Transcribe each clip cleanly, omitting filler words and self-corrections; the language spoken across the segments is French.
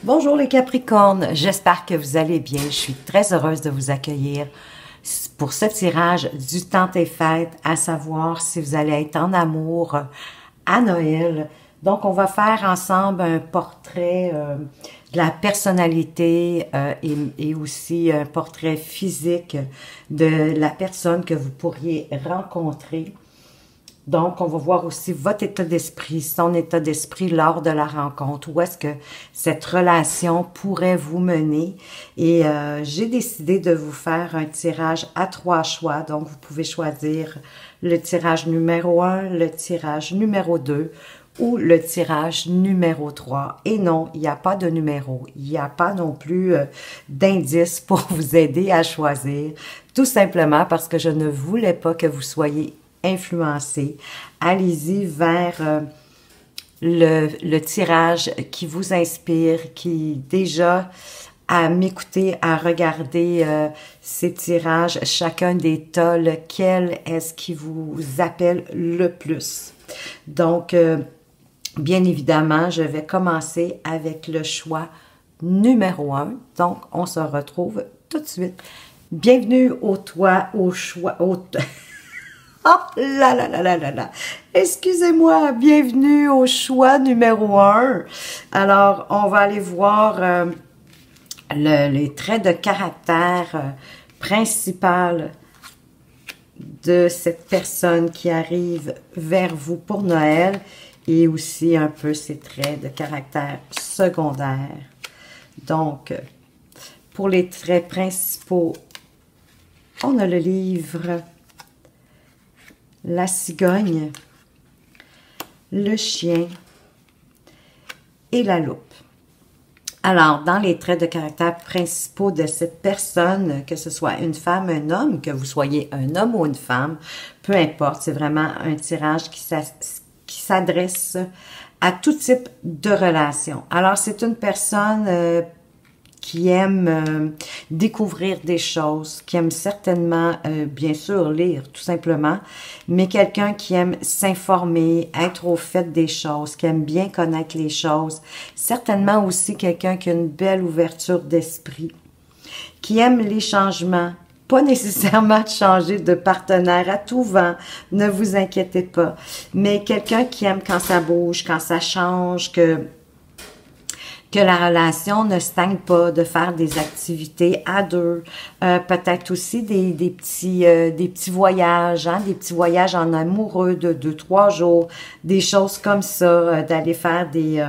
Bonjour les Capricornes, j'espère que vous allez bien. Je suis très heureuse de vous accueillir pour ce tirage du temps des fêtes, à savoir si vous allez être en amour à Noël. Donc, on va faire ensemble un portrait de la personnalité et aussi un portrait physique de la personne que vous pourriez rencontrer. Donc, on va voir aussi votre état d'esprit, son état d'esprit lors de la rencontre. Où est-ce que cette relation pourrait vous mener? Et j'ai décidé de vous faire un tirage à 3 choix. Donc, vous pouvez choisir le tirage numéro 1, le tirage numéro 2 ou le tirage numéro 3. Et non, il n'y a pas de numéro. Il n'y a pas non plus d'indice pour vous aider à choisir. Tout simplement parce que je ne voulais pas que vous soyez influencé. Allez-y vers le tirage qui vous inspire, qui déjà à m'écouter, à regarder ces tirages, chacun des tas, lequel est-ce qui vous appelle le plus. Donc, bien évidemment, je vais commencer avec le choix numéro 1. Donc, on se retrouve tout de suite. Bienvenue au choix, oh là là là là là là! Excusez-moi, bienvenue au choix numéro 1. Alors, on va aller voir les traits de caractère principaux de cette personne qui arrive vers vous pour Noël et aussi un peu ses traits de caractère secondaires. Donc, pour les traits principaux, on a le livre la cigogne, le chien et la loupe. Alors, dans les traits de caractère principaux de cette personne, que ce soit une femme, un homme, que vous soyez un homme ou une femme, peu importe, c'est vraiment un tirage qui s'adresse à tout type de relation. Alors, c'est une personne qui aime découvrir des choses, qui aime certainement, bien sûr, lire, tout simplement, mais quelqu'un qui aime s'informer, être au fait des choses, qui aime bien connaître les choses. Certainement aussi quelqu'un qui a une belle ouverture d'esprit, qui aime les changements, pas nécessairement de changer de partenaire à tout vent, ne vous inquiétez pas, mais quelqu'un qui aime quand ça bouge, quand ça change, que la relation ne stagne pas, de faire des activités à deux, peut-être aussi des petits voyages, hein, des petits voyages en amoureux de 2-3 jours, des choses comme ça, d'aller faire des...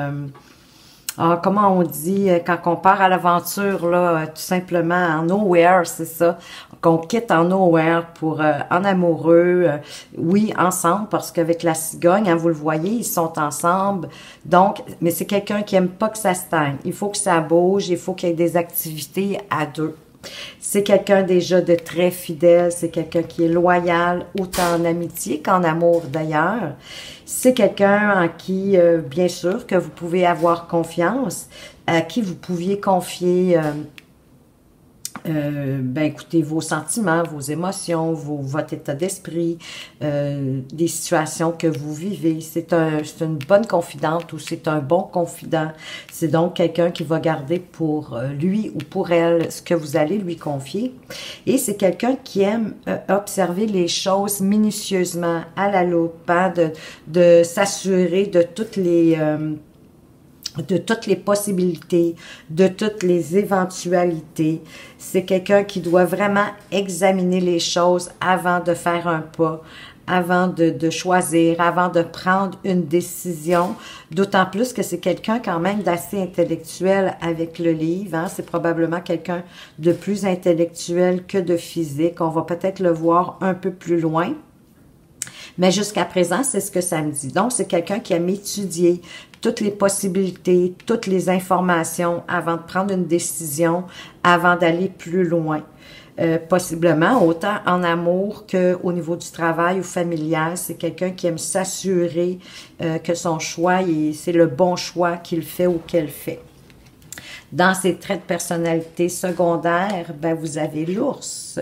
comment on dit, quand on part à l'aventure, là, tout simplement en nowhere, c'est ça, qu'on quitte en nowhere pour en amoureux, oui, ensemble, parce qu'avec la cigogne, hein, vous le voyez, ils sont ensemble, donc, mais c'est quelqu'un qui aime pas que ça stagne, il faut que ça bouge, il faut qu'il y ait des activités à deux. C'est quelqu'un déjà de très fidèle, c'est quelqu'un qui est loyal, autant en amitié qu'en amour d'ailleurs. C'est quelqu'un en qui, bien sûr, que vous pouvez avoir confiance, à qui vous pouviez confier, ben écoutez, vos sentiments, vos émotions, votre état d'esprit, des situations que vous vivez. C'est une bonne confidente ou c'est un bon confident. C'est donc quelqu'un qui va garder pour lui ou pour elle ce que vous allez lui confier. Et c'est quelqu'un qui aime observer les choses minutieusement, à la loupe, hein, de s'assurer de toutes les possibilités, de toutes les éventualités. C'est quelqu'un qui doit vraiment examiner les choses avant de faire un pas, avant de choisir, avant de prendre une décision, d'autant plus que c'est quelqu'un quand même d'assez intellectuel avec le livre, hein? C'est probablement quelqu'un de plus intellectuel que de physique. On va peut-être le voir un peu plus loin. Mais jusqu'à présent, c'est ce que ça me dit. Donc, c'est quelqu'un qui aime étudier toutes les possibilités, toutes les informations avant de prendre une décision, avant d'aller plus loin. Possiblement, autant en amour qu'au niveau du travail ou familial, c'est quelqu'un qui aime s'assurer que son choix, c'est le bon choix qu'il fait ou qu'elle fait. Dans ses traits de personnalité secondaires, ben, vous avez l'ours,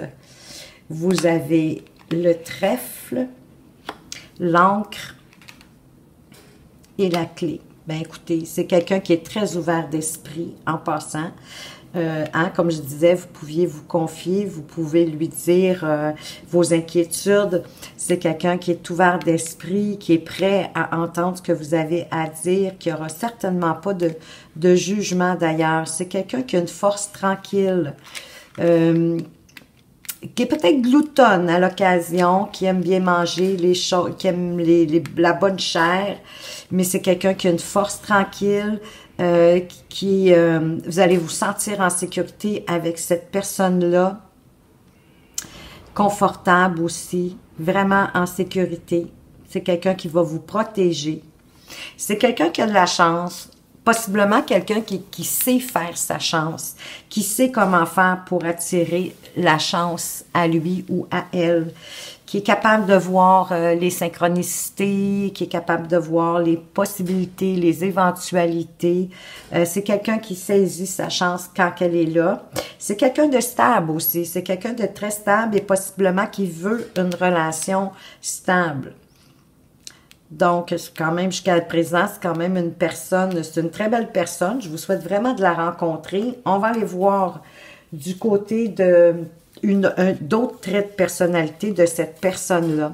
vous avez le trèfle, l'encre et la clé. Ben écoutez, c'est quelqu'un qui est très ouvert d'esprit en passant. Comme je disais, vous pouviez vous confier, vous pouvez lui dire vos inquiétudes. C'est quelqu'un qui est ouvert d'esprit, qui est prêt à entendre ce que vous avez à dire, qui aura certainement pas de jugement d'ailleurs. C'est quelqu'un qui a une force tranquille, qui est peut-être gloutonne à l'occasion, qui aime bien manger les choses, qui aime la bonne chair, mais c'est quelqu'un qui a une force tranquille, vous allez vous sentir en sécurité avec cette personne-là, confortable aussi, vraiment en sécurité. C'est quelqu'un qui va vous protéger. C'est quelqu'un qui a de la chance, possiblement quelqu'un qui sait faire sa chance, qui sait comment faire pour attirer la chance à lui ou à elle, qui est capable de voir les synchronicités, qui est capable de voir les possibilités, les éventualités. C'est quelqu'un qui saisit sa chance quand elle est là. C'est quelqu'un de stable aussi. C'est quelqu'un de très stable et possiblement qui veut une relation stable. Donc, quand même, jusqu'à présent, c'est quand même une personne, c'est une très belle personne. Je vous souhaite vraiment de la rencontrer. On va aller voir du côté de d'autres traits de personnalité de cette personne-là.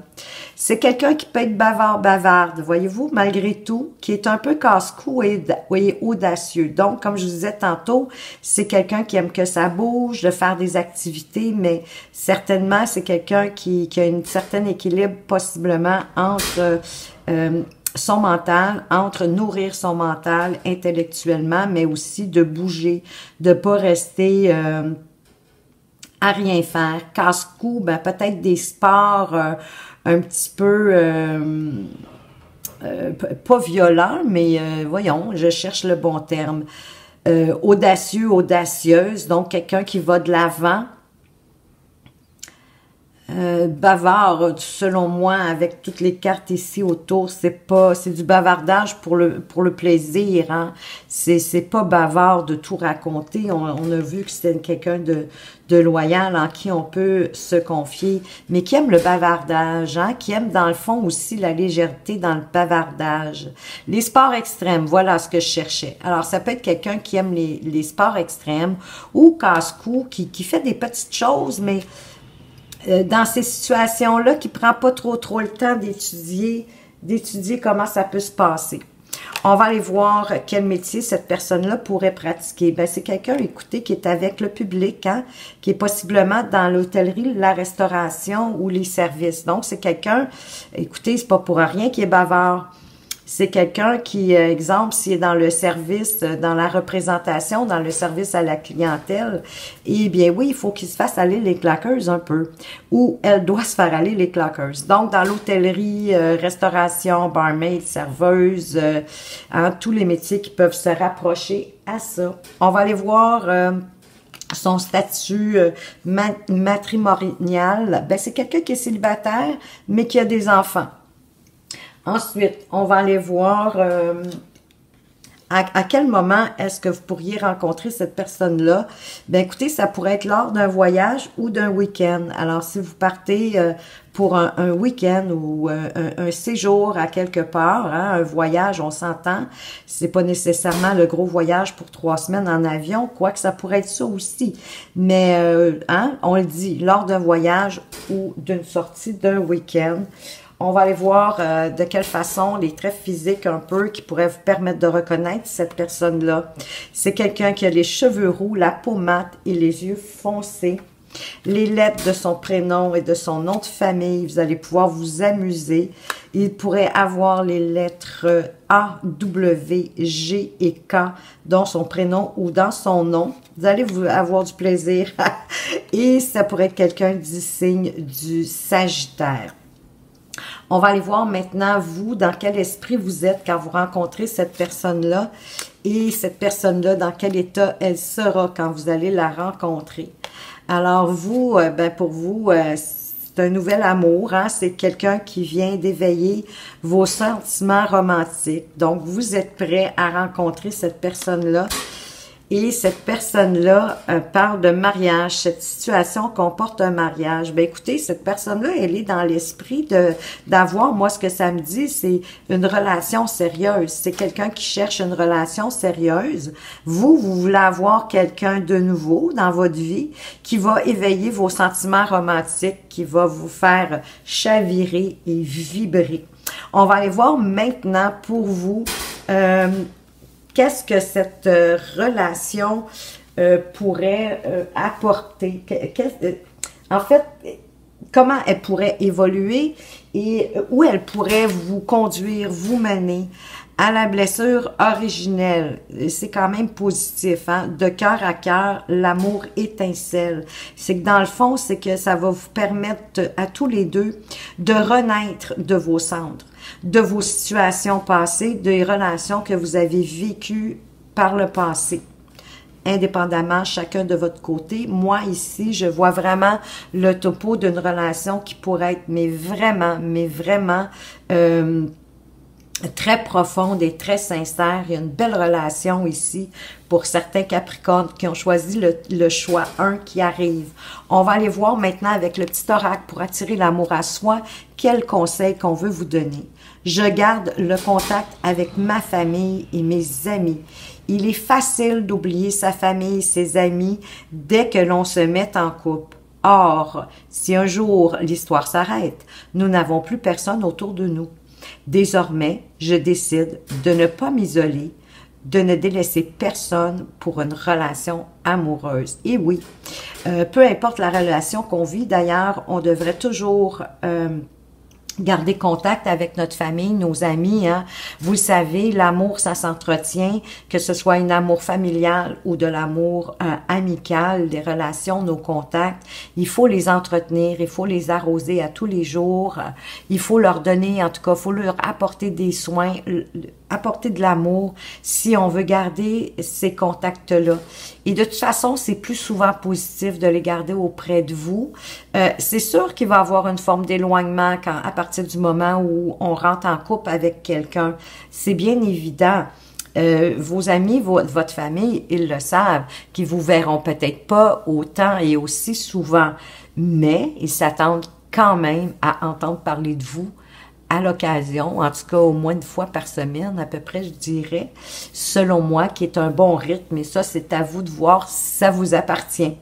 C'est quelqu'un qui peut être bavarde, voyez-vous, malgré tout, qui est un peu casse-cou et audacieux. Donc, comme je vous disais tantôt, c'est quelqu'un qui aime que ça bouge, de faire des activités, mais certainement, c'est quelqu'un qui a un certain équilibre possiblement entre son mental, entre nourrir son mental intellectuellement, mais aussi de bouger, de pas rester à rien faire. Casse-cou, ben peut-être des sports un petit peu pas violents, mais voyons, je cherche le bon terme. Audacieux, audacieuse, donc quelqu'un qui va de l'avant. Bavard, selon moi, avec toutes les cartes ici autour, c'est du bavardage pour le plaisir, hein. C'est pas bavard de tout raconter. On a vu que c'était quelqu'un de loyal en qui on peut se confier, mais qui aime le bavardage, hein, qui aime dans le fond aussi la légèreté dans le bavardage. Les sports extrêmes, voilà ce que je cherchais. Alors, ça peut être quelqu'un qui aime les sports extrêmes ou casse-cou, qui fait des petites choses, mais dans ces situations-là, qui prend pas trop le temps d'étudier comment ça peut se passer. On va aller voir quel métier cette personne-là pourrait pratiquer. Ben, c'est quelqu'un, écoutez, qui est avec le public, hein, qui est possiblement dans l'hôtellerie, la restauration ou les services. Donc, c'est quelqu'un, écoutez, c'est pas pour rien qu'il est bavard. C'est quelqu'un qui, exemple, s'il est dans le service, dans la représentation, dans le service à la clientèle, eh bien oui, il faut qu'il se fasse aller les claqueuses un peu. Ou elle doit se faire aller les claqueuses. Donc, dans l'hôtellerie, restauration, barmaid, serveuse, tous les métiers qui peuvent se rapprocher à ça. On va aller voir son statut matrimonial. Ben, c'est quelqu'un qui est célibataire, mais qui a des enfants. Ensuite, on va aller voir à quel moment est-ce que vous pourriez rencontrer cette personne-là. Ben écoutez, ça pourrait être lors d'un voyage ou d'un week-end. Alors, si vous partez pour un week-end ou un séjour à quelque part, hein, un voyage, on s'entend, c'est pas nécessairement le gros voyage pour 3 semaines en avion, quoique ça pourrait être ça aussi. Mais, on le dit, lors d'un voyage ou d'une sortie d'un week-end. On va aller voir de quelle façon les traits physiques un peu qui pourraient vous permettre de reconnaître cette personne-là. C'est quelqu'un qui a les cheveux roux, la peau mate et les yeux foncés. Les lettres de son prénom et de son nom de famille, vous allez pouvoir vous amuser. Il pourrait avoir les lettres A, W, G et K dans son prénom ou dans son nom. Vous allez avoir du plaisir. Et ça pourrait être quelqu'un du signe du Sagittaire. On va aller voir maintenant, vous, dans quel esprit vous êtes quand vous rencontrez cette personne-là et cette personne-là, dans quel état elle sera quand vous allez la rencontrer. Alors, vous, ben pour vous, c'est un nouvel amour, hein? C'est quelqu'un qui vient d'éveiller vos sentiments romantiques. Donc, vous êtes prêt à rencontrer cette personne-là. Et cette personne-là parle de mariage. Cette situation comporte un mariage. Ben écoutez, cette personne-là, elle est dans l'esprit d'avoir, moi ce que ça me dit, c'est une relation sérieuse. C'est quelqu'un qui cherche une relation sérieuse. Vous voulez avoir quelqu'un de nouveau dans votre vie qui va éveiller vos sentiments romantiques, qui va vous faire chavirer et vibrer. On va aller voir maintenant pour vous qu'est-ce que cette relation pourrait apporter. En fait, comment elle pourrait évoluer et où elle pourrait vous conduire, vous mener à la blessure originelle. C'est quand même positif, hein? De cœur à cœur, l'amour étincelle. C'est que dans le fond, c'est que ça va vous permettre à tous les deux de renaître de vos cendres, de vos situations passées, des relations que vous avez vécues par le passé. Indépendamment, chacun de votre côté. Moi, ici, je vois vraiment le topo d'une relation qui pourrait être, mais vraiment, très profonde et très sincère. Il y a une belle relation ici pour certains Capricornes qui ont choisi le choix 1 qui arrive. On va aller voir maintenant avec le petit oracle pour attirer l'amour à soi, quel conseil qu'on veut vous donner. Je garde le contact avec ma famille et mes amis. Il est facile d'oublier sa famille et ses amis dès que l'on se met en couple. Or, si un jour l'histoire s'arrête, nous n'avons plus personne autour de nous. Désormais, je décide de ne pas m'isoler, de ne délaisser personne pour une relation amoureuse. Et oui, peu importe la relation qu'on vit, d'ailleurs, on devrait toujours garder contact avec notre famille, nos amis. Hein. Vous le savez, l'amour, ça s'entretient, que ce soit un amour familial ou de l'amour amical, des relations, nos contacts. Il faut les entretenir, il faut les arroser à tous les jours. Il faut leur donner, en tout cas, il faut leur apporter des soins, apporter de l'amour si on veut garder ces contacts-là. Et de toute façon, c'est plus souvent positif de les garder auprès de vous. C'est sûr qu'il va y avoir une forme d'éloignement à partir du moment où on rentre en couple avec quelqu'un. C'est bien évident. Vos amis, votre famille, ils le savent, qu'ils vous verront peut-être pas autant et aussi souvent, mais ils s'attendent quand même à entendre parler de vous à l'occasion, en tout cas au moins une fois par semaine à peu près, je dirais, selon moi, qui est un bon rythme, et ça, c'est à vous de voir si ça vous appartient.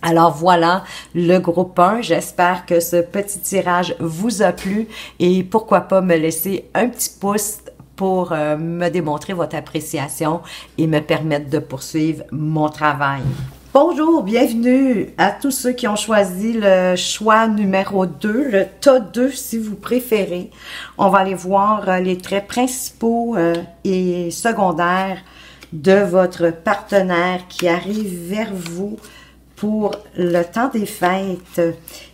Alors voilà, le groupe 1, j'espère que ce petit tirage vous a plu, et pourquoi pas me laisser un petit pouce pour me démontrer votre appréciation et me permettre de poursuivre mon travail. Bonjour, bienvenue à tous ceux qui ont choisi le choix numéro 2, le tas 2 si vous préférez. On va aller voir les traits principaux et secondaires de votre partenaire qui arrive vers vous pour le temps des fêtes.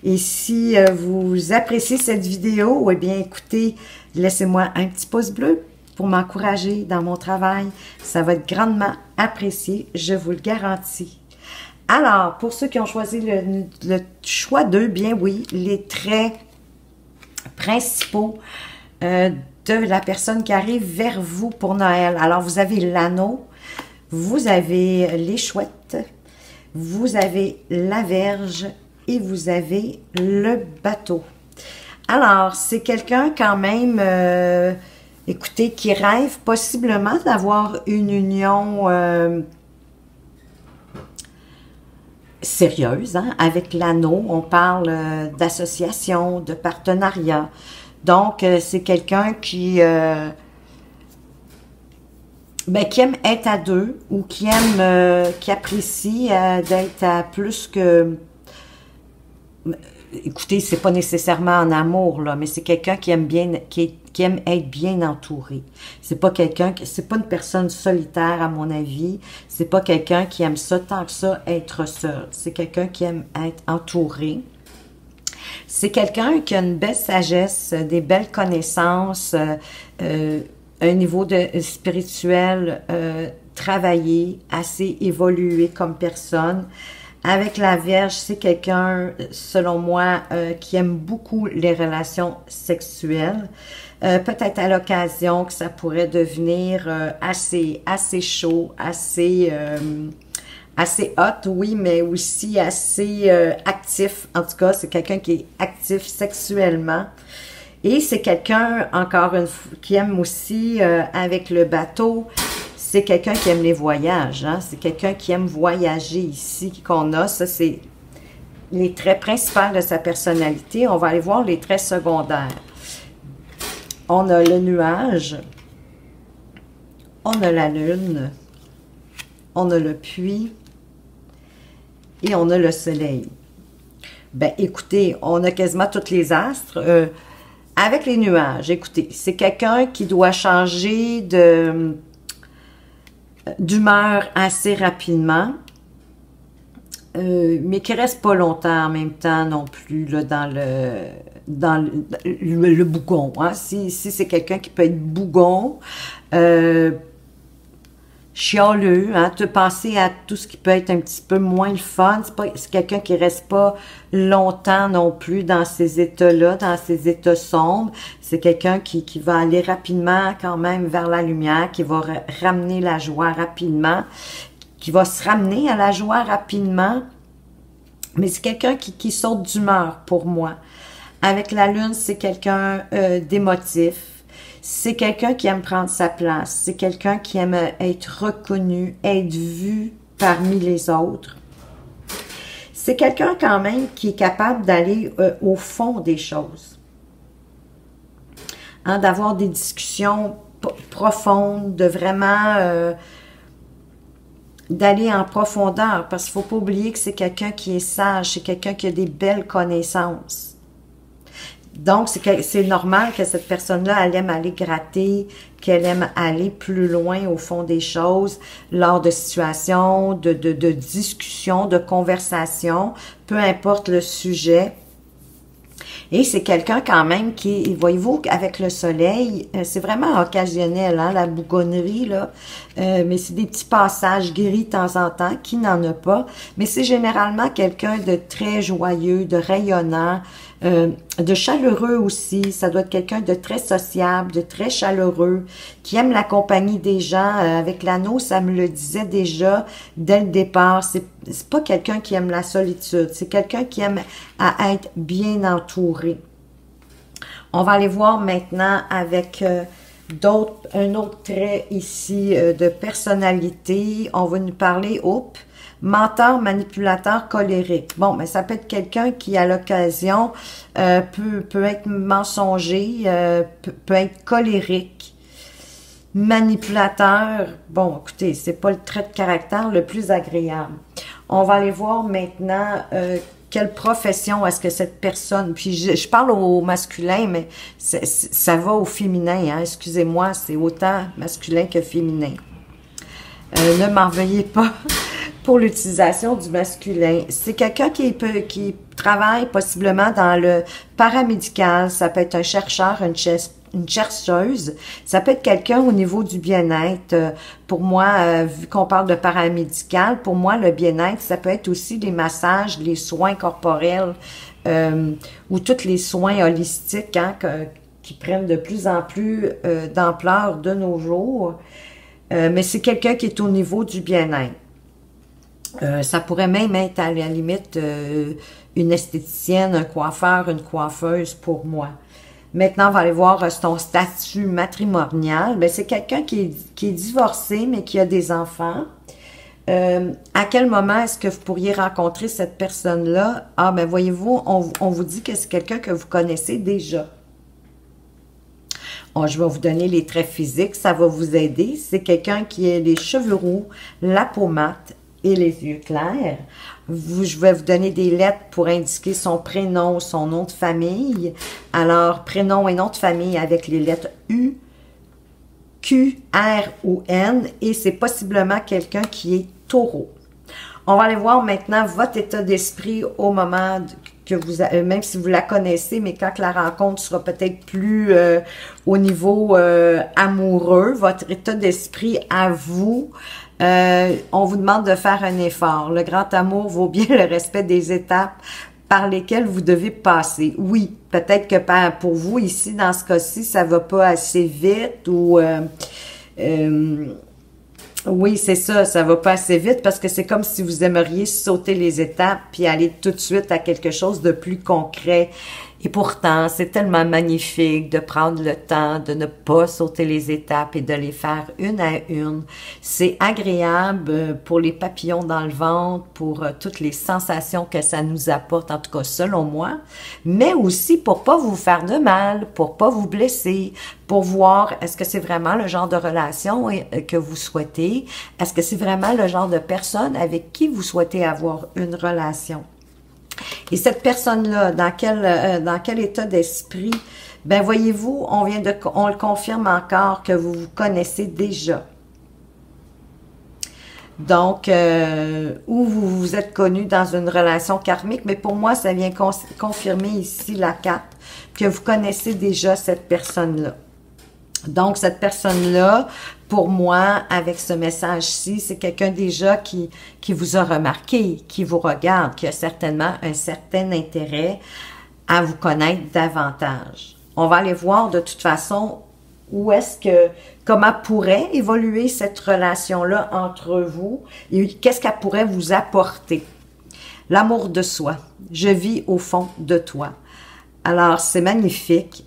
Et si vous appréciez cette vidéo, eh bien écoutez, laissez-moi un petit pouce bleu pour m'encourager dans mon travail. Ça va être grandement apprécié, je vous le garantis. Alors, pour ceux qui ont choisi le choix 2, bien oui, les traits principaux de la personne qui arrive vers vous pour Noël. Alors, vous avez l'anneau, vous avez les chouettes, vous avez la verge et vous avez le bateau. Alors, c'est quelqu'un quand même, écoutez, qui rêve possiblement d'avoir une union sérieuse, hein? Avec l'anneau, on parle d'association, de partenariat. Donc, c'est quelqu'un qui aime être à deux ou qui apprécie d'être à plus que... Écoutez, c'est pas nécessairement en amour, là, mais c'est quelqu'un qui aime bien, qui aime être bien entouré. C'est pas une personne solitaire, à mon avis. C'est pas quelqu'un qui aime ça tant que ça, être seul. C'est quelqu'un qui aime être entouré. C'est quelqu'un qui a une belle sagesse, des belles connaissances, un niveau spirituel travaillé, assez évolué comme personne, Avec la Vierge, c'est quelqu'un, selon moi, qui aime beaucoup les relations sexuelles. Peut-être à l'occasion que ça pourrait devenir assez chaud, assez hot, oui, mais aussi assez actif. En tout cas, c'est quelqu'un qui est actif sexuellement. Et c'est quelqu'un, encore une fois, qui aime aussi, avec le bateau, c'est quelqu'un qui aime les voyages. Hein? C'est quelqu'un qui aime voyager ici, qu'on a. Ça, c'est les traits principaux de sa personnalité. On va aller voir les traits secondaires. On a le nuage. On a la lune. On a le puits. Et on a le soleil. Ben, écoutez, on a quasiment tous les astres. Avec les nuages, écoutez, c'est quelqu'un qui doit changer d'humeur assez rapidement, mais qui reste pas longtemps en même temps non plus là, dans le bougon. Hein? Si c'est quelqu'un qui peut être bougon, chialeux, hein, te penser à tout ce qui peut être un petit peu moins le fun. C'est quelqu'un qui reste pas longtemps non plus dans ces états-là, dans ces états sombres. C'est quelqu'un qui va aller rapidement quand même vers la lumière, qui va ramener la joie rapidement, qui va se ramener à la joie rapidement. Mais c'est quelqu'un qui saute d'humeur pour moi. Avec la lune, c'est quelqu'un d'émotif. C'est quelqu'un qui aime prendre sa place. C'est quelqu'un qui aime être reconnu, être vu parmi les autres. C'est quelqu'un quand même qui est capable d'aller au fond des choses. Hein, d'avoir des discussions profondes, de vraiment d'aller en profondeur. Parce qu'il ne faut pas oublier que c'est quelqu'un qui est sage, c'est quelqu'un qui a des belles connaissances. Donc, c'est normal que cette personne-là, elle aime aller gratter, qu'elle aime aller plus loin au fond des choses, lors de situations, de discussions, de conversations, peu importe le sujet. Et c'est quelqu'un quand même qui, voyez-vous, avec le soleil, c'est vraiment occasionnel, hein, la bougonnerie, là, mais c'est des petits passages gris de temps en temps, qui n'en a pas, mais c'est généralement quelqu'un de très joyeux, de rayonnant, de chaleureux aussi. Ça doit être quelqu'un de très sociable, de très chaleureux, qui aime la compagnie des gens. Avec l'anneau, ça me le disait déjà dès le départ. C'est pas quelqu'un qui aime la solitude. C'est quelqu'un qui aime à être bien entouré. On va aller voir maintenant avec un autre trait ici de personnalité. On va nous parler, menteur, manipulateur, colérique. Bon, mais ça peut être quelqu'un qui, à l'occasion, peut être mensonger, peut être colérique, manipulateur. Bon, écoutez, c'est pas le trait de caractère le plus agréable. On va aller voir maintenant quelle profession est-ce que cette personne... Puis je parle au masculin, mais ça va au féminin, hein, excusez-moi, c'est autant masculin que féminin. Ne m'en veuillez pas pour l'utilisation du masculin. C'est quelqu'un qui travaille possiblement dans le paramédical. Ça peut être un chercheur, une chercheuse. Ça peut être quelqu'un au niveau du bien-être. Pour moi, vu qu'on parle de paramédical, pour moi, le bien-être, ça peut être aussi les massages, les soins corporels ou tous les soins holistiques hein, qui prennent de plus en plus d'ampleur de nos jours. Mais c'est quelqu'un qui est au niveau du bien-être. Ça pourrait même être à la limite une esthéticienne, un coiffeur, une coiffeuse pour moi. Maintenant, on va aller voir son statut matrimonial. Ben, c'est quelqu'un qui est divorcé, mais qui a des enfants. À quel moment est-ce que vous pourriez rencontrer cette personne-là? Ah, ben voyez-vous, on vous dit que c'est quelqu'un que vous connaissez déjà. Oh, je vais vous donner les traits physiques, ça va vous aider. C'est quelqu'un qui a les cheveux roux, la peau mate et les yeux clairs. Je vais vous donner des lettres pour indiquer son prénom, son nom de famille. Alors, prénom et nom de famille avec les lettres U, Q, R ou N. Et c'est possiblement quelqu'un qui est taureau. On va aller voir maintenant votre état d'esprit au moment que vous, même si vous la connaissez, mais quand la rencontre sera peut-être plus au niveau amoureux, votre état d'esprit à vous. On vous demande de faire un effort. Le grand amour vaut bien le respect des étapes par lesquelles vous devez passer. Oui, peut-être que pour vous ici, dans ce cas-ci, ça va pas assez vite ou... oui, c'est ça, ça va pas assez vite parce que c'est comme si vous aimeriez sauter les étapes puis aller tout de suite à quelque chose de plus concret. Et pourtant, c'est tellement magnifique de prendre le temps de ne pas sauter les étapes et de les faire une à une. C'est agréable pour les papillons dans le ventre, pour toutes les sensations que ça nous apporte, en tout cas selon moi, mais aussi pour pas vous faire de mal, pour pas vous blesser, pour voir est-ce que c'est vraiment le genre de relation que vous souhaitez, est-ce que c'est vraiment le genre de personne avec qui vous souhaitez avoir une relation. Et cette personne-là, dans quel état d'esprit, ben voyez-vous, on le confirme encore que vous vous connaissez déjà. Donc, ou vous vous êtes connu dans une relation karmique, mais pour moi, ça vient confirmer ici la carte que vous connaissez déjà cette personne-là. Donc, cette personne-là, pour moi, avec ce message-ci, c'est quelqu'un déjà qui vous a remarqué, qui vous regarde, qui a certainement un certain intérêt à vous connaître davantage. On va aller voir de toute façon comment pourrait évoluer cette relation-là entre vous et qu'est-ce qu'elle pourrait vous apporter. L'amour de soi. Je vis au fond de toi. Alors, c'est magnifique.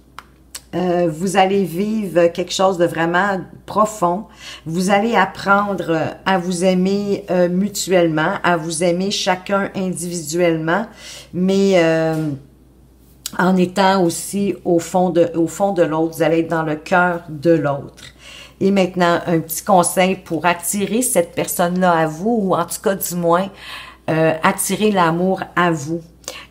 Vous allez vivre quelque chose de vraiment profond. Vous allez apprendre à vous aimer mutuellement, à vous aimer chacun individuellement, mais en étant aussi au fond de l'autre. Vous allez être dans le cœur de l'autre. Et maintenant, un petit conseil pour attirer cette personne-là à vous, ou en tout cas du moins, attirer l'amour à vous.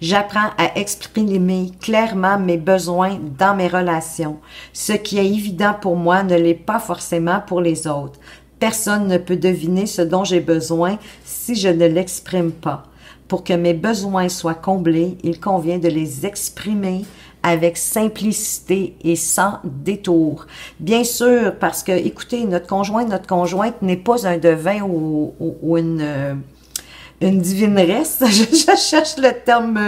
J'apprends à exprimer clairement mes besoins dans mes relations. Ce qui est évident pour moi ne l'est pas forcément pour les autres. Personne ne peut deviner ce dont j'ai besoin si je ne l'exprime pas. Pour que mes besoins soient comblés, il convient de les exprimer avec simplicité et sans détour. Bien sûr, parce que, écoutez, notre conjointe n'est pas un devin ou une divineresse. Je cherche le terme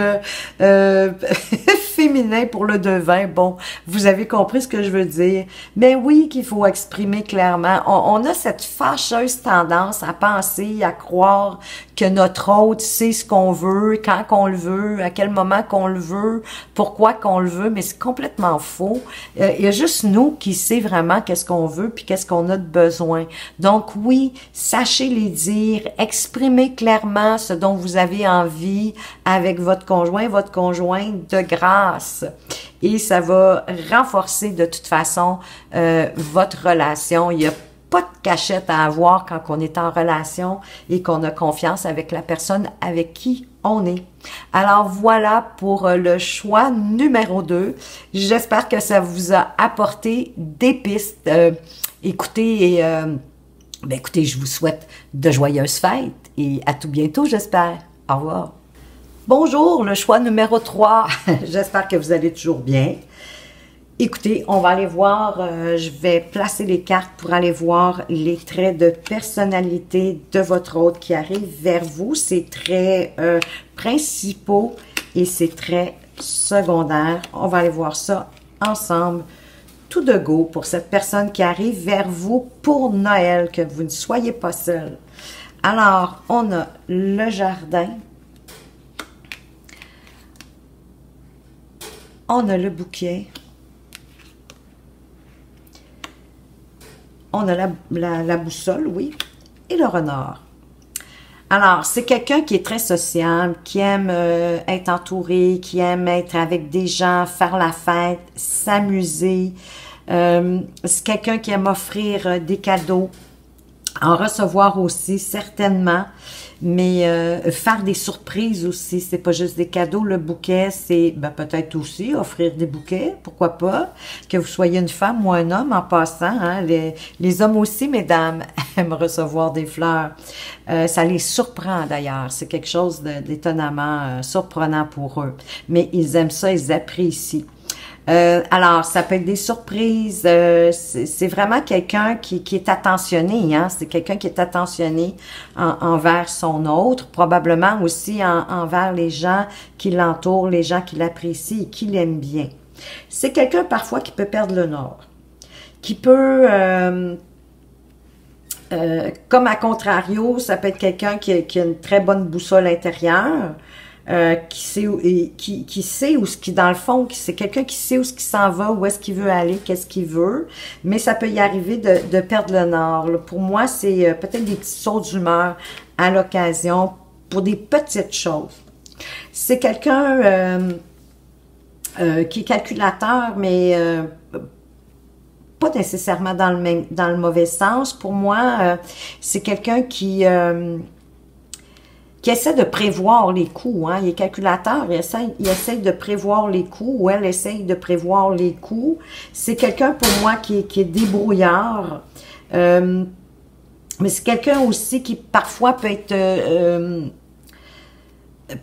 féminin pour le devin. Bon, vous avez compris ce que je veux dire. Mais oui, qu'il faut exprimer clairement. On a cette fâcheuse tendance à penser, à croire que notre hôte sait ce qu'on veut, quand qu'on le veut, à quel moment qu'on le veut, pourquoi qu'on le veut, mais c'est complètement faux. Il y a juste nous qui sait vraiment qu'est-ce qu'on veut puis qu'est-ce qu'on a de besoin. Donc oui, sachez les dire, exprimez clairement ce dont vous avez envie avec votre conjointe de grâce. Et ça va renforcer de toute façon votre relation. Il y a pas de cachette à avoir quand on est en relation et qu'on a confiance avec la personne avec qui on est. Alors voilà pour le choix numéro 2. J'espère que ça vous a apporté des pistes. Écoutez, je vous souhaite de joyeuses fêtes et à tout bientôt, j'espère. Au revoir. Bonjour, le choix numéro 3. J'espère que vous allez toujours bien. Écoutez, on va aller voir, je vais placer les cartes pour aller voir les traits de personnalité de votre hôte qui arrive vers vous. Ces traits principaux et ces traits secondaires. On va aller voir ça ensemble, tout de go, pour cette personne qui arrive vers vous pour Noël, que vous ne soyez pas seul. Alors, on a le jardin. On a le bouquet. On a la boussole, oui, et le renard. Alors, c'est quelqu'un qui est très sociable, qui aime être entouré, qui aime être avec des gens, faire la fête, s'amuser. C'est quelqu'un qui aime offrir des cadeaux, en recevoir aussi, certainement, mais faire des surprises aussi, c'est pas juste des cadeaux. Le bouquet, c'est peut-être aussi offrir des bouquets, pourquoi pas, que vous soyez une femme ou un homme en passant. Hein, les hommes aussi, mesdames, aiment recevoir des fleurs. Ça les surprend d'ailleurs, c'est quelque chose d'étonnamment surprenant pour eux. Mais ils aiment ça, ils apprécient. Alors, ça peut être des surprises. C'est vraiment quelqu'un qui est attentionné. Hein? C'est quelqu'un qui est attentionné envers son autre, probablement aussi envers les gens qui l'entourent, les gens qui l'apprécient et qui l'aiment bien. C'est quelqu'un parfois qui peut perdre le nord, qui peut... comme à contrario, ça peut être quelqu'un qui a une très bonne boussole intérieure, qui sait où ce qui dans le fond, c'est quelqu'un qui sait où ce qui s'en va, où est-ce qu'il veut aller, qu'est-ce qu'il veut, mais ça peut y arriver de perdre le nord. Là. Pour moi, c'est peut-être des petits sauts d'humeur à l'occasion pour des petites choses. C'est quelqu'un qui est calculateur, mais pas nécessairement dans le mauvais sens. Pour moi, c'est quelqu'un qui essaie de prévoir les coups. Hein. Il est calculateur, il essaie de prévoir les coups, ou elle essaie de prévoir les coups. C'est quelqu'un pour moi qui est débrouillard, mais c'est quelqu'un aussi qui parfois peut être...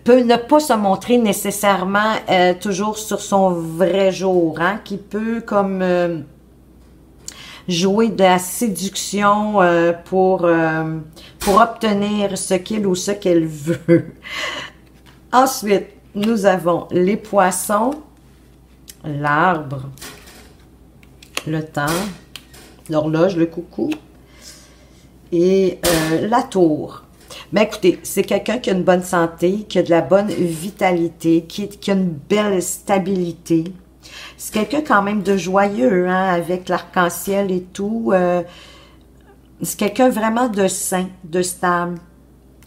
peut ne pas se montrer nécessairement toujours sur son vrai jour, hein, qui peut comme jouer de la séduction pour obtenir ce qu'il ou ce qu'elle veut. Ensuite, nous avons les poissons, l'arbre, le temps, l'horloge, le coucou et la tour. Mais écoutez, c'est quelqu'un qui a une bonne santé, qui a de la bonne vitalité, qui a une belle stabilité. C'est quelqu'un quand même de joyeux, hein, avec l'arc-en-ciel et tout. C'est quelqu'un vraiment de sain, de stable.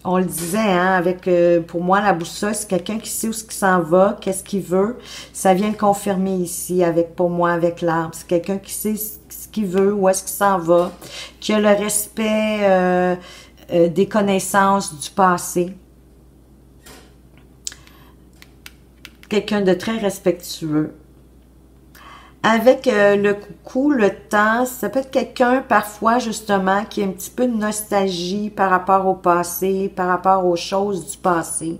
On le disait, hein, avec, pour moi, la boussole, c'est quelqu'un qui sait où ce qui s'en va, qu'est-ce qu'il veut. Ça vient le confirmer ici, pour moi, avec l'arbre. C'est quelqu'un qui sait ce qu'il veut, où est-ce qu'il s'en va, qui a le respect des connaissances du passé. Quelqu'un de très respectueux. Avec le coucou, le temps, ça peut être quelqu'un parfois justement qui a un petit peu de nostalgie par rapport au passé, par rapport aux choses du passé,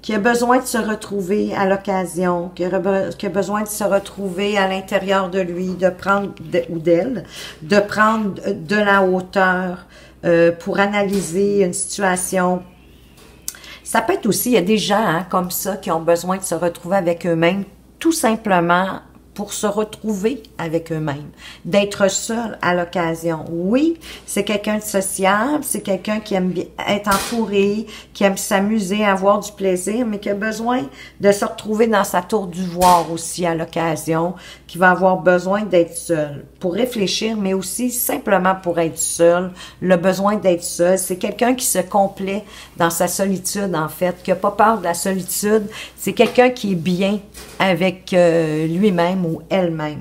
qui a besoin de se retrouver à l'occasion, qui a besoin de se retrouver à l'intérieur de lui, de prendre, ou d'elle, de prendre de la hauteur pour analyser une situation. Ça peut être aussi, il y a des gens hein, comme ça qui ont besoin de se retrouver avec eux-mêmes, tout simplement pour se retrouver avec eux-mêmes, d'être seul à l'occasion. Oui, c'est quelqu'un de sociable, c'est quelqu'un qui aime être entouré, qui aime s'amuser, avoir du plaisir, mais qui a besoin de se retrouver dans sa tour d'ivoire aussi à l'occasion, qui va avoir besoin d'être seul, pour réfléchir, mais aussi simplement pour être seul, le besoin d'être seul. C'est quelqu'un qui se complaît dans sa solitude, en fait, qui n'a pas peur de la solitude. C'est quelqu'un qui est bien avec lui-même ou elle-même.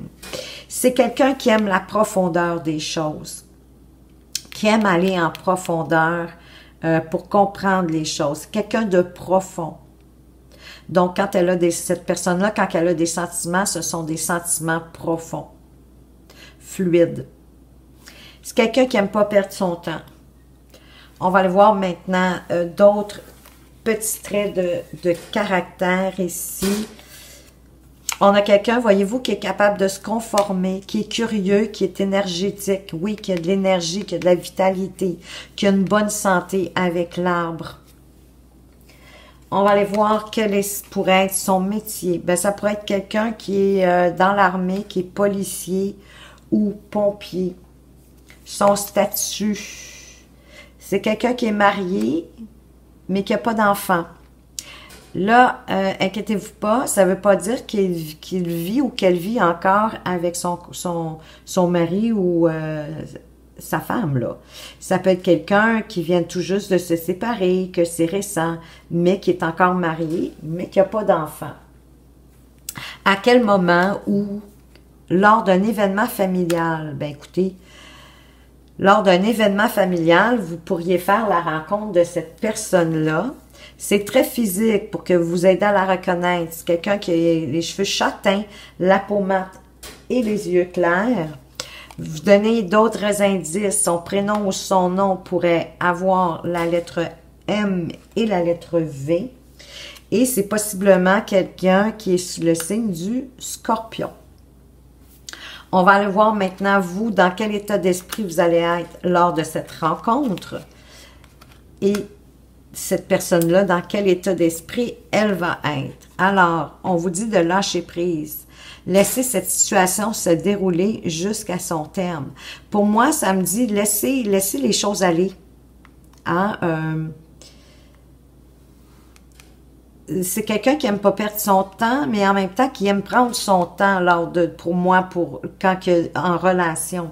C'est quelqu'un qui aime la profondeur des choses, qui aime aller en profondeur pour comprendre les choses. Quelqu'un de profond. Donc, quand elle a cette personne-là, quand elle a des sentiments, ce sont des sentiments profonds, fluides. C'est quelqu'un qui n'aime pas perdre son temps. On va aller voir maintenant d'autres petits traits de caractère ici. On a quelqu'un, voyez-vous, qui est capable de se conformer, qui est curieux, qui est énergétique, oui, qui a de l'énergie, qui a de la vitalité, qui a une bonne santé avec l'arbre. On va aller voir quel pourrait être son métier. Ben, ça pourrait être quelqu'un qui est dans l'armée, qui est policier ou pompier. Son statut, c'est quelqu'un qui est marié, mais qui n'a pas d'enfant. Là, inquiétez-vous pas, ça ne veut pas dire qu'il vit ou qu'elle vit encore avec son mari ou sa femme, là. Ça peut être quelqu'un qui vient tout juste de se séparer, que c'est récent, mais qui est encore marié, mais qui n'a pas d'enfant. À quel moment ou lors d'un événement familial? Ben écoutez, lors d'un événement familial, vous pourriez faire la rencontre de cette personne-là. C'est très physique pour que vous aidiez à la reconnaître. C'est quelqu'un qui a les cheveux châtains, la peau mate et les yeux clairs. Vous donnez d'autres indices. Son prénom ou son nom pourrait avoir la lettre M et la lettre V. Et c'est possiblement quelqu'un qui est sous le signe du Scorpion. On va aller voir maintenant, vous, dans quel état d'esprit vous allez être lors de cette rencontre. Et cette personne-là, dans quel état d'esprit elle va être. Alors, on vous dit de lâcher prise. Laissez cette situation se dérouler jusqu'à son terme. Pour moi, ça me dit laissez les choses aller. Hein? C'est quelqu'un qui aime pas perdre son temps, mais en même temps qui aime prendre son temps pour moi, quand en relation.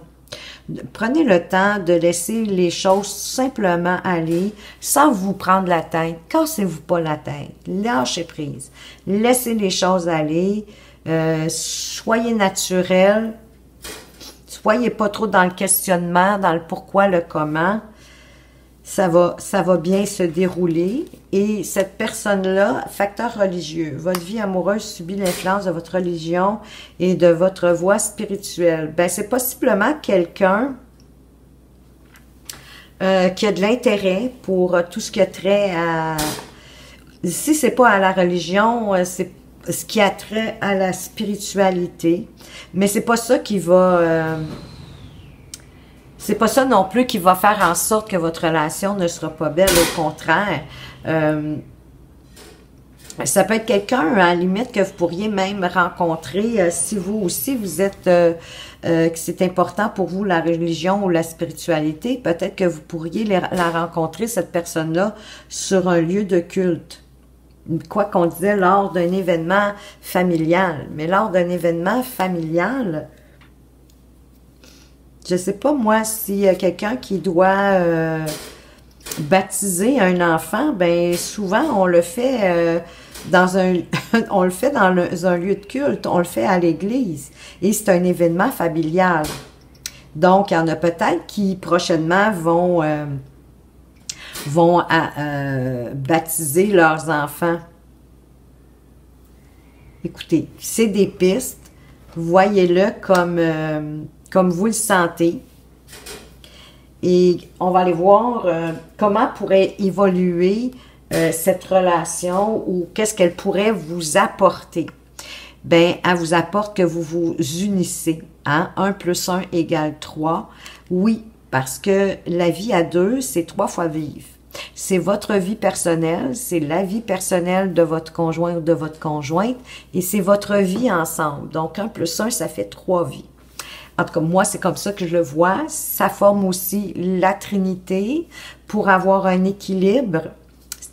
Prenez le temps de laisser les choses simplement aller, sans vous prendre la tête. Cassez-vous pas la tête. Lâchez prise. Laissez les choses aller. Soyez naturel. Soyez pas trop dans le questionnement, dans le pourquoi, le comment. Ça va bien se dérouler. Et cette personne-là, facteur religieux, votre vie amoureuse subit l'influence de votre religion et de votre voie spirituelle. Ben, c'est possiblement quelqu'un qui a de l'intérêt pour tout ce qui a trait à... Si c'est pas à la religion, c'est ce qui a trait à la spiritualité. Mais c'est pas ça qui va... c'est pas ça non plus qui va faire en sorte que votre relation ne sera pas belle, au contraire. Ça peut être quelqu'un, à la limite, que vous pourriez même rencontrer si vous aussi, vous êtes, que c'est important pour vous, la religion ou la spiritualité. Peut-être que vous pourriez la rencontrer, cette personne-là, sur un lieu de culte. Quoi qu'on disait lors d'un événement familial. Mais lors d'un événement familial... Je sais pas, moi, s'il y a quelqu'un qui doit baptiser un enfant, ben souvent, on le fait dans un on le fait dans un lieu de culte, on le fait à l'église. Et c'est un événement familial. Donc, il y en a peut-être qui, prochainement, vont baptiser leurs enfants. Écoutez, c'est des pistes. Voyez-le comme vous le sentez. Et on va aller voir comment pourrait évoluer cette relation ou qu'est-ce qu'elle pourrait vous apporter. Ben, elle vous apporte que vous vous unissez. Hein? 1 + 1 = 3. Oui, parce que la vie à deux, c'est 3 fois vivre. C'est votre vie personnelle, c'est la vie personnelle de votre conjoint ou de votre conjointe, et c'est votre vie ensemble. Donc, 1 + 1, ça fait 3 vies. En tout cas, moi, c'est comme ça que je le vois. Ça forme aussi la Trinité pour avoir un équilibre.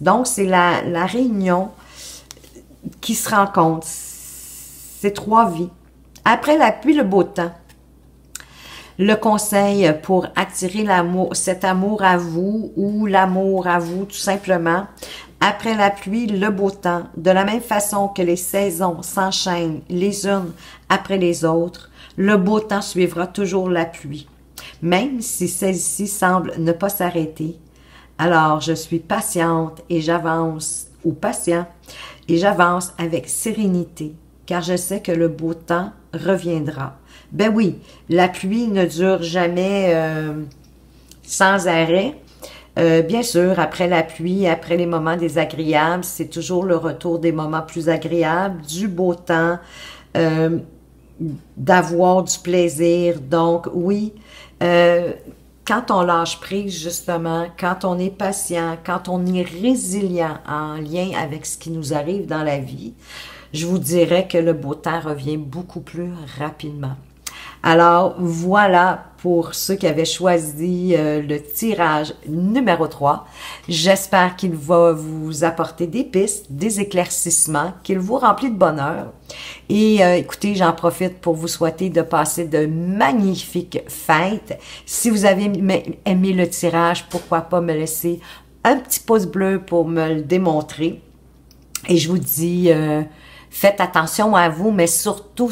Donc, c'est la réunion qui se rencontre. C'est 3 vies. Après la pluie, le beau temps. Le conseil pour attirer l'amour, cet amour à vous ou l'amour à vous, tout simplement. Après la pluie, le beau temps. De la même façon que les saisons s'enchaînent les unes après les autres, le beau temps suivra toujours la pluie, même si celle-ci semble ne pas s'arrêter. Alors, je suis patiente et j'avance, ou patient, et j'avance avec sérénité, car je sais que le beau temps reviendra. Ben oui, la pluie ne dure jamais sans arrêt. Bien sûr, après la pluie, après les moments désagréables, c'est toujours le retour des moments plus agréables, du beau temps, d'avoir du plaisir. Donc, oui, quand on lâche prise, justement, quand on est patient, quand on est résilient en lien avec ce qui nous arrive dans la vie, je vous dirais que le beau temps revient beaucoup plus rapidement. Alors, voilà pour ceux qui avaient choisi le tirage numéro 3. J'espère qu'il va vous apporter des pistes, des éclaircissements, qu'il vous remplit de bonheur. Et écoutez, j'en profite pour vous souhaiter de passer de magnifiques fêtes. Si vous avez aimé le tirage, pourquoi pas me laisser un petit pouce bleu pour me le démontrer. Et je vous dis... faites attention à vous, mais surtout,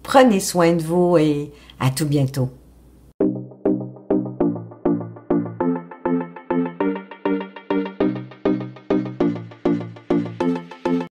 prenez soin de vous et à tout bientôt.